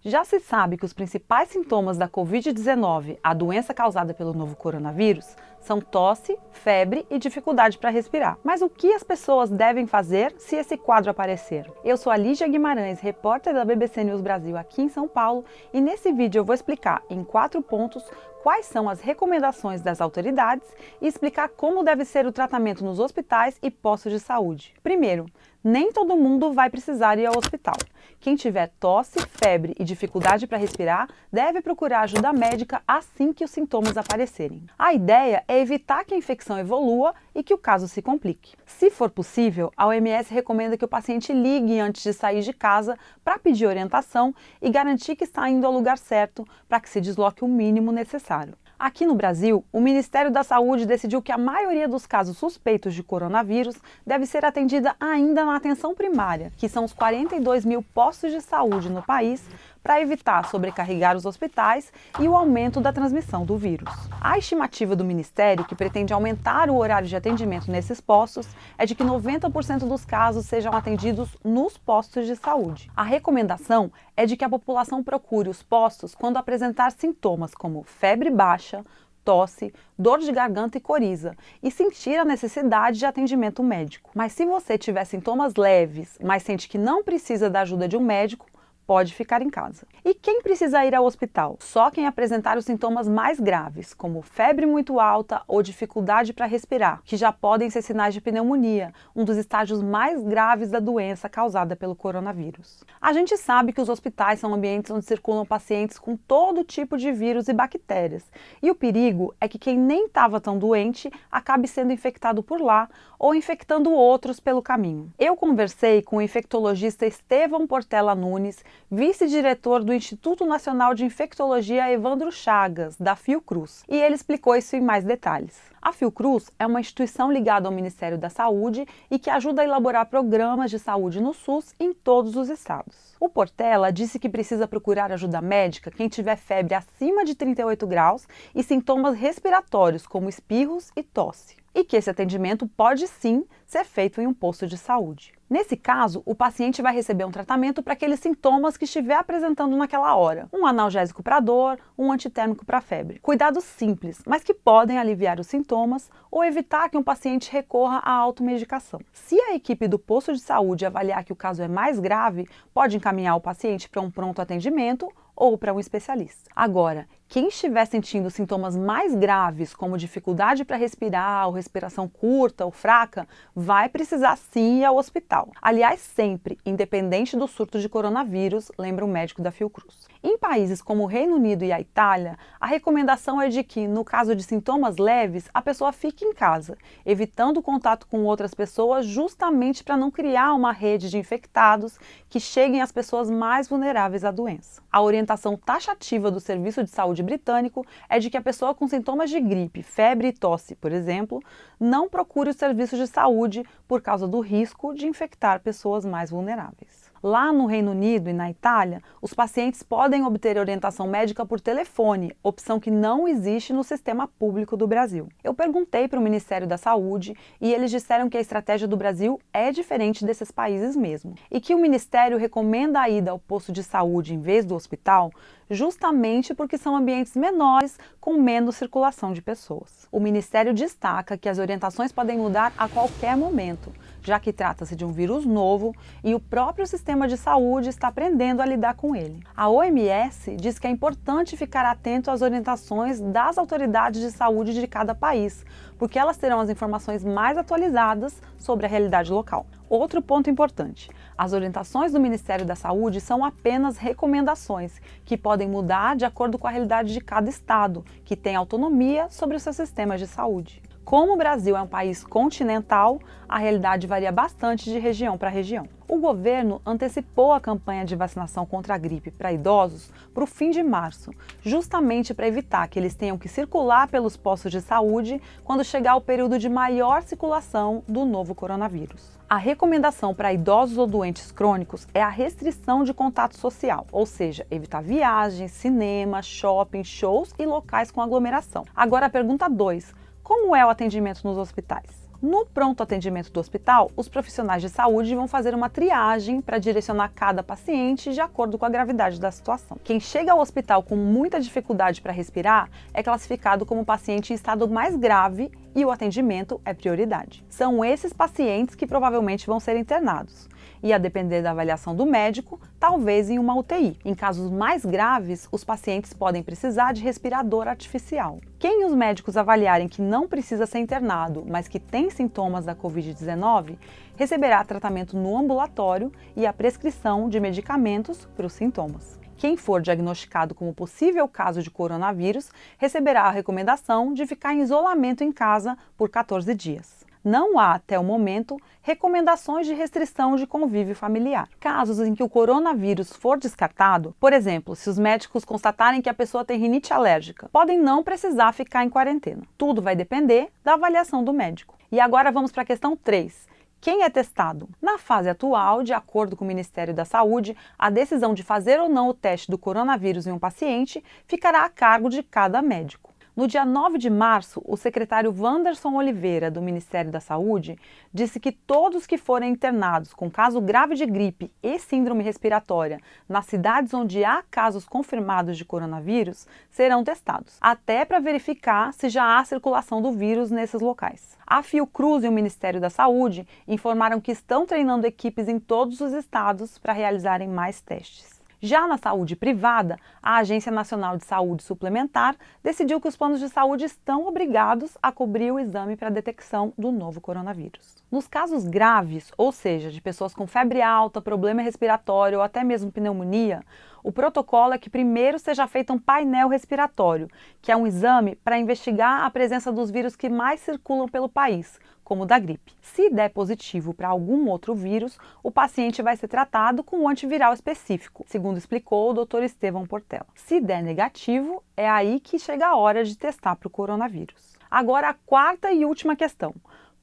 Já se sabe que os principais sintomas da Covid-19, a doença causada pelo novo coronavírus, são tosse, febre e dificuldade para respirar. Mas o que as pessoas devem fazer se esse quadro aparecer? Eu sou a Lígia Guimarães, repórter da BBC News Brasil aqui em São Paulo, e nesse vídeo eu vou explicar em 4 pontos quais são as recomendações das autoridades e explicar como deve ser o tratamento nos hospitais e postos de saúde. Primeiro, nem todo mundo vai precisar ir ao hospital. Quem tiver tosse, febre e dificuldade para respirar deve procurar ajuda médica assim que os sintomas aparecerem. A ideia é evitar que a infecção evolua e que o caso se complique. Se for possível, a OMS recomenda que o paciente ligue antes de sair de casa para pedir orientação e garantir que está indo ao lugar certo para que se desloque o mínimo necessário. Aqui no Brasil, o Ministério da Saúde decidiu que a maioria dos casos suspeitos de coronavírus deve ser atendida ainda na atenção primária, que são os 42 mil postos de saúde no país, para evitar sobrecarregar os hospitais e o aumento da transmissão do vírus. A estimativa do Ministério, que pretende aumentar o horário de atendimento nesses postos, é de que 90% dos casos sejam atendidos nos postos de saúde. A recomendação é de que a população procure os postos quando apresentar sintomas como febre baixa, tosse, dor de garganta e coriza, e sentir a necessidade de atendimento médico. Mas se você tiver sintomas leves, mas sente que não precisa da ajuda de um médico, pode ficar em casa. E quem precisa ir ao hospital? Só quem apresentar os sintomas mais graves, como febre muito alta ou dificuldade para respirar, que já podem ser sinais de pneumonia, um dos estágios mais graves da doença causada pelo coronavírus. A gente sabe que os hospitais são ambientes onde circulam pacientes com todo tipo de vírus e bactérias, e o perigo é que quem nem estava tão doente acabe sendo infectado por lá ou infectando outros pelo caminho. Eu conversei com o infectologista Estevão Portela Nunes, vice-diretor do Instituto Nacional de Infectologia Evandro Chagas, da Fiocruz, e ele explicou isso em mais detalhes. A Fiocruz é uma instituição ligada ao Ministério da Saúde e que ajuda a elaborar programas de saúde no SUS em todos os estados. O Portela disse que precisa procurar ajuda médica quem tiver febre acima de 38 graus e sintomas respiratórios como espirros e tosse, e que esse atendimento pode sim ser feito em um posto de saúde. Nesse caso, o paciente vai receber um tratamento para aqueles sintomas que estiver apresentando naquela hora. Um analgésico para dor, um antitérmico para febre. Cuidados simples, mas que podem aliviar os sintomas ou evitar que um paciente recorra à automedicação. Se a equipe do posto de saúde avaliar que o caso é mais grave, pode encaminhar o paciente para um pronto atendimento ou para um especialista. Agora, quem estiver sentindo sintomas mais graves, como dificuldade para respirar ou respiração curta ou fraca, vai precisar sim ir ao hospital. Aliás, sempre, independente do surto de coronavírus, lembra o médico da Fiocruz. Em países como o Reino Unido e a Itália, a recomendação é de que, no caso de sintomas leves, a pessoa fique em casa, evitando o contato com outras pessoas justamente para não criar uma rede de infectados que cheguem às pessoas mais vulneráveis à doença. A orientação taxativa do Serviço de Saúde britânico é de que a pessoa com sintomas de gripe, febre e tosse, por exemplo, não procure os serviços de saúde por causa do risco de infectar pessoas mais vulneráveis. Lá no Reino Unido e na Itália, os pacientes podem obter orientação médica por telefone, opção que não existe no sistema público do Brasil. Eu perguntei para o Ministério da Saúde e eles disseram que a estratégia do Brasil é diferente desses países mesmo, e que o Ministério recomenda a ida ao posto de saúde em vez do hospital justamente porque são ambientes menores com menos circulação de pessoas. O Ministério destaca que as orientações podem mudar a qualquer momento, já que trata-se de um vírus novo e o próprio sistema de saúde está aprendendo a lidar com ele. A OMS diz que é importante ficar atento às orientações das autoridades de saúde de cada país, porque elas terão as informações mais atualizadas sobre a realidade local. Outro ponto importante: as orientações do Ministério da Saúde são apenas recomendações, que podem mudar de acordo com a realidade de cada estado, que tem autonomia sobre os seus sistemas de saúde. Como o Brasil é um país continental, a realidade varia bastante de região para região. O governo antecipou a campanha de vacinação contra a gripe para idosos para o fim de março, justamente para evitar que eles tenham que circular pelos postos de saúde quando chegar o período de maior circulação do novo coronavírus. A recomendação para idosos ou doentes crônicos é a restrição de contato social, ou seja, evitar viagens, cinema, shopping, shows e locais com aglomeração. Agora a pergunta 2. Como é o atendimento nos hospitais? No pronto atendimento do hospital, os profissionais de saúde vão fazer uma triagem para direcionar cada paciente de acordo com a gravidade da situação. Quem chega ao hospital com muita dificuldade para respirar é classificado como paciente em estado mais grave e o atendimento é prioridade. São esses pacientes que provavelmente vão ser internados. E a depender da avaliação do médico, talvez em uma UTI. Em casos mais graves, os pacientes podem precisar de respirador artificial. Quem os médicos avaliarem que não precisa ser internado, mas que tem sintomas da Covid-19, receberá tratamento no ambulatório e a prescrição de medicamentos para os sintomas. Quem for diagnosticado como possível caso de coronavírus, receberá a recomendação de ficar em isolamento em casa por 14 dias. Não há, até o momento, recomendações de restrição de convívio familiar. Casos em que o coronavírus for descartado, por exemplo, se os médicos constatarem que a pessoa tem rinite alérgica, podem não precisar ficar em quarentena. Tudo vai depender da avaliação do médico. E agora vamos para a questão 3. Quem é testado? Na fase atual, de acordo com o Ministério da Saúde, a decisão de fazer ou não o teste do coronavírus em um paciente ficará a cargo de cada médico. No dia 9 de março, o secretário Wanderson Oliveira, do Ministério da Saúde, disse que todos que forem internados com caso grave de gripe e síndrome respiratória nas cidades onde há casos confirmados de coronavírus serão testados, até para verificar se já há circulação do vírus nesses locais. A Fiocruz e o Ministério da Saúde informaram que estão treinando equipes em todos os estados para realizarem mais testes. Já na saúde privada, a Agência Nacional de Saúde Suplementar decidiu que os planos de saúde estão obrigados a cobrir o exame para a detecção do novo coronavírus. Nos casos graves, ou seja, de pessoas com febre alta, problema respiratório ou até mesmo pneumonia, o protocolo é que primeiro seja feito um painel respiratório, que é um exame para investigar a presença dos vírus que mais circulam pelo país, como o da gripe. Se der positivo para algum outro vírus, o paciente vai ser tratado com um antiviral específico, segundo explicou o Dr. Estevão Portela. Se der negativo, é aí que chega a hora de testar para o coronavírus. Agora a quarta e última questão.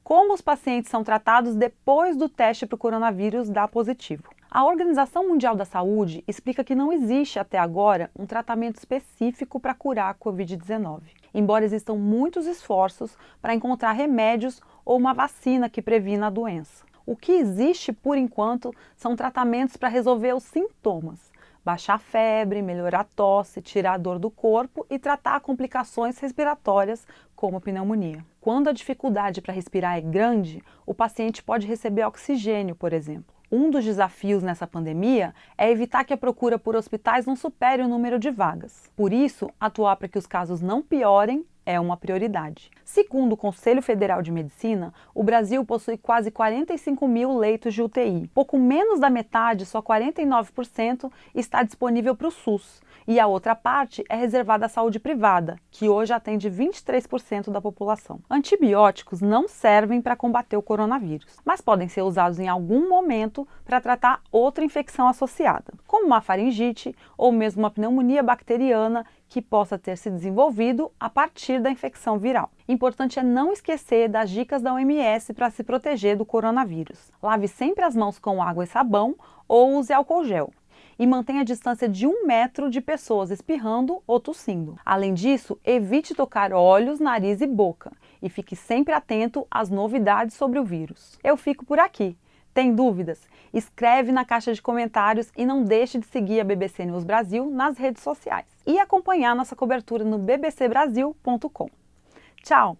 Como os pacientes são tratados depois do teste para o coronavírus dar positivo? A Organização Mundial da Saúde explica que não existe até agora um tratamento específico para curar a Covid-19, embora existam muitos esforços para encontrar remédios ou uma vacina que previna a doença. O que existe, por enquanto, são tratamentos para resolver os sintomas, baixar a febre, melhorar a tosse, tirar a dor do corpo e tratar complicações respiratórias como pneumonia. Quando a dificuldade para respirar é grande, o paciente pode receber oxigênio, por exemplo. Um dos desafios nessa pandemia é evitar que a procura por hospitais não supere o número de vagas. Por isso, atuar para que os casos não piorem é uma prioridade. Segundo o Conselho Federal de Medicina, o Brasil possui quase 45 mil leitos de UTI. Pouco menos da metade, só 49%, está disponível para o SUS. E a outra parte é reservada à saúde privada, que hoje atende 23% da população. Antibióticos não servem para combater o coronavírus, mas podem ser usados em algum momento para tratar outra infecção associada, como uma faringite ou mesmo uma pneumonia bacteriana que possa ter se desenvolvido a partir da infecção viral. Importante é não esquecer das dicas da OMS para se proteger do coronavírus. Lave sempre as mãos com água e sabão ou use álcool gel. E mantenha a distância de 1 metro de pessoas espirrando ou tossindo. Além disso, evite tocar olhos, nariz e boca. E fique sempre atento às novidades sobre o vírus. Eu fico por aqui. Tem dúvidas? Escreve na caixa de comentários e não deixe de seguir a BBC News Brasil nas redes sociais. E acompanhar nossa cobertura no bbcbrasil.com. Tchau!